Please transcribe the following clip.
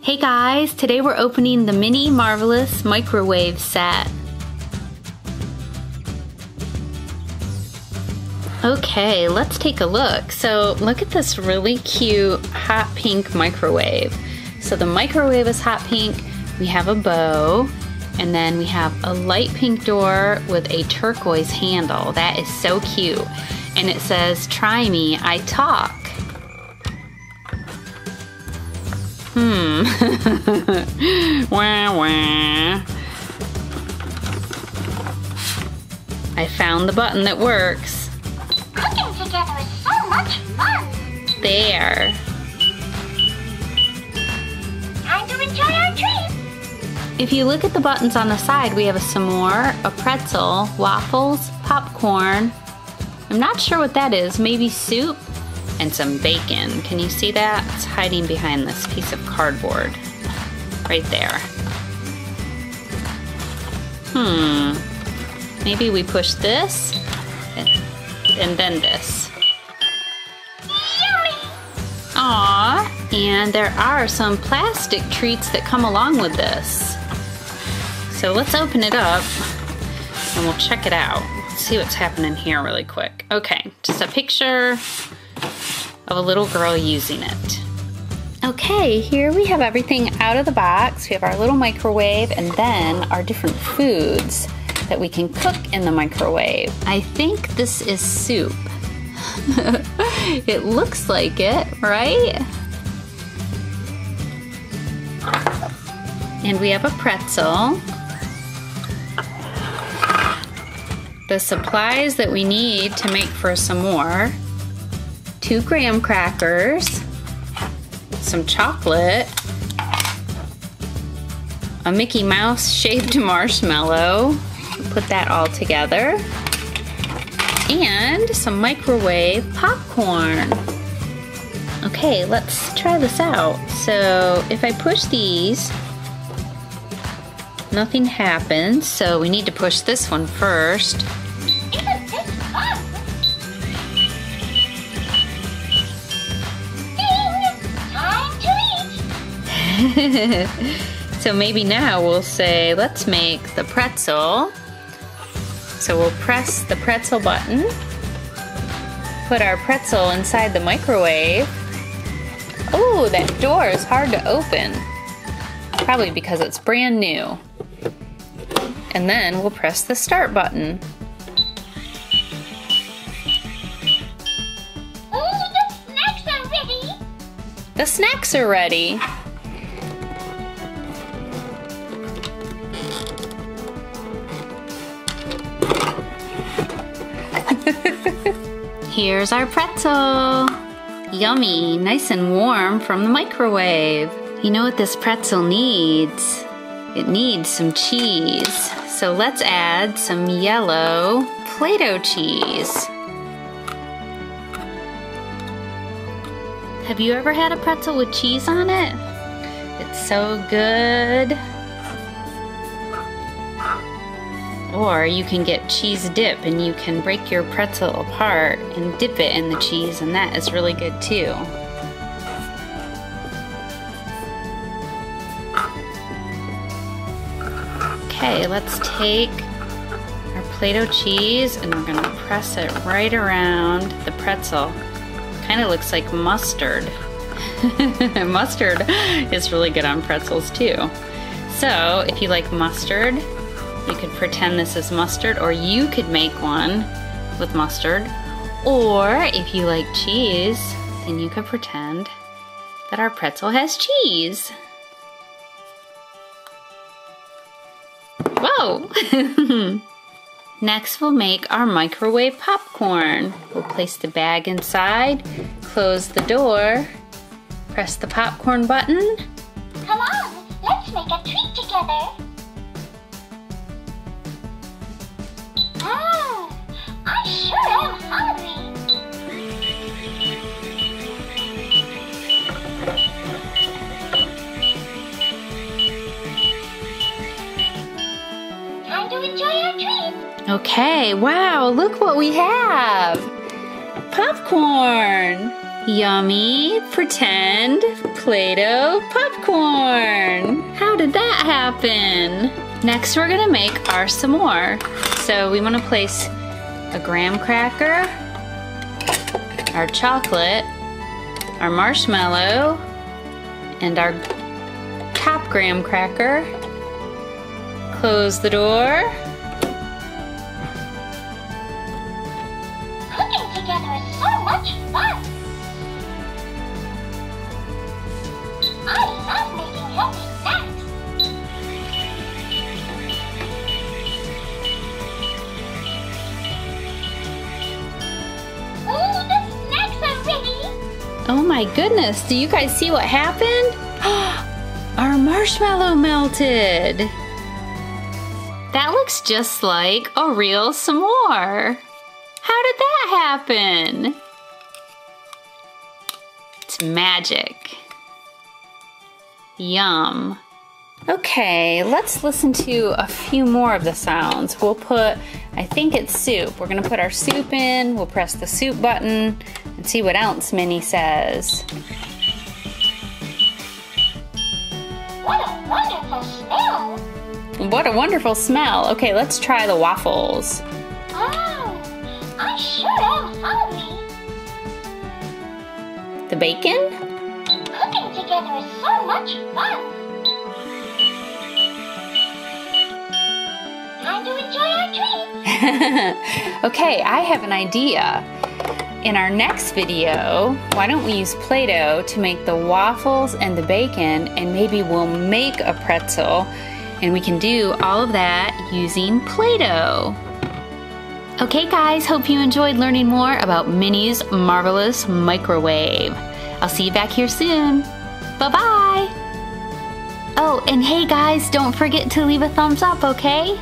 Hey guys, today we're opening the Minnie Marvelous Microwave set. Okay, let's take a look. So look at this really cute hot pink microwave. So the microwave is hot pink, we have a bow, and then we have a light pink door with a turquoise handle. That is so cute. And it says, "Try me, I talk." Wah, wah. I found the button that works. Cooking together is so much fun. There. Time to enjoy our treat. If you look at the buttons on the side, we have a s'more, a pretzel, waffles, popcorn. I'm not sure what that is. Maybe soup? And some bacon. Can you see that? It's hiding behind this piece of cardboard. Right there. Maybe we push this and then this. Yummy! Aww. And there are some plastic treats that come along with this. So let's open it up and we'll check it out. Let's see what's happening here really quick. Okay, just a picture of a little girl using it. Okay, here we have everything out of the box. We have our little microwave and then our different foods that we can cook in the microwave. I think this is soup. It looks like it, right? And we have a pretzel. The supplies that we need to make for some more. 2 graham crackers, some chocolate, a Mickey Mouse shaped marshmallow, put that all together, and some microwave popcorn. Okay, let's try this out. So if I push these, nothing happens, so we need to push this one first. Isn't this fun? Time to eat. So maybe now we'll say, let's make the pretzel. So we'll press the pretzel button, put our pretzel inside the microwave. Oh, that door is hard to open. Probably because it's brand new. And then we'll press the start button. Oh, the snacks are ready. The snacks are ready. Here's our pretzel. Yummy, nice and warm from the microwave. You know what this pretzel needs? It needs some cheese. So let's add some yellow Play-doh cheese. Have you ever had a pretzel with cheese on it? It's so good. Or you can get cheese dip and you can break your pretzel apart and dip it in the cheese, and that is really good too. Okay, let's take our Play-doh cheese and we're gonna press it right around the pretzel. Kind of looks like mustard. Mustard is really good on pretzels too. So if you like mustard, you could pretend this is mustard, or you could make one with mustard. Or if you like cheese, then you could pretend that our pretzel has cheese. Whoa! Next, we'll make our microwave popcorn. We'll place the bag inside, close the door, press the popcorn button. Come on, let's make a treat together. I sure am hungry. Time to enjoy our treat. Okay, wow, look what we have. Popcorn. Yummy pretend Play-doh popcorn. How did that happen? Next we're gonna make our s'more. So we wanna place a graham cracker, our chocolate, our marshmallow, and our top graham cracker. Close the door. Cooking together is so much fun. I love making healthy snacks. Oh, the snacks are ready. Oh my goodness, do you guys see what happened? Our marshmallow melted. That looks just like a real s'more. How did that happen? It's magic. Yum. Okay, let's listen to a few more of the sounds. We'll put, I think it's soup. We're gonna put our soup in, we'll press the soup button and see what else Minnie says. What a wonderful smell. What a wonderful smell. Okay, let's try the waffles. Oh, I sure am hungry. The bacon? Cooking together is so much fun. Time to enjoy our treat. Okay, I have an idea. In our next video, why don't we use Play-doh to make the waffles and the bacon, and maybe we'll make a pretzel, and we can do all of that using Play-doh. Okay guys, hope you enjoyed learning more about Minnie's Marvelous Microwave. I'll see you back here soon. Bye-bye! Oh, and hey guys, don't forget to leave a thumbs up, okay?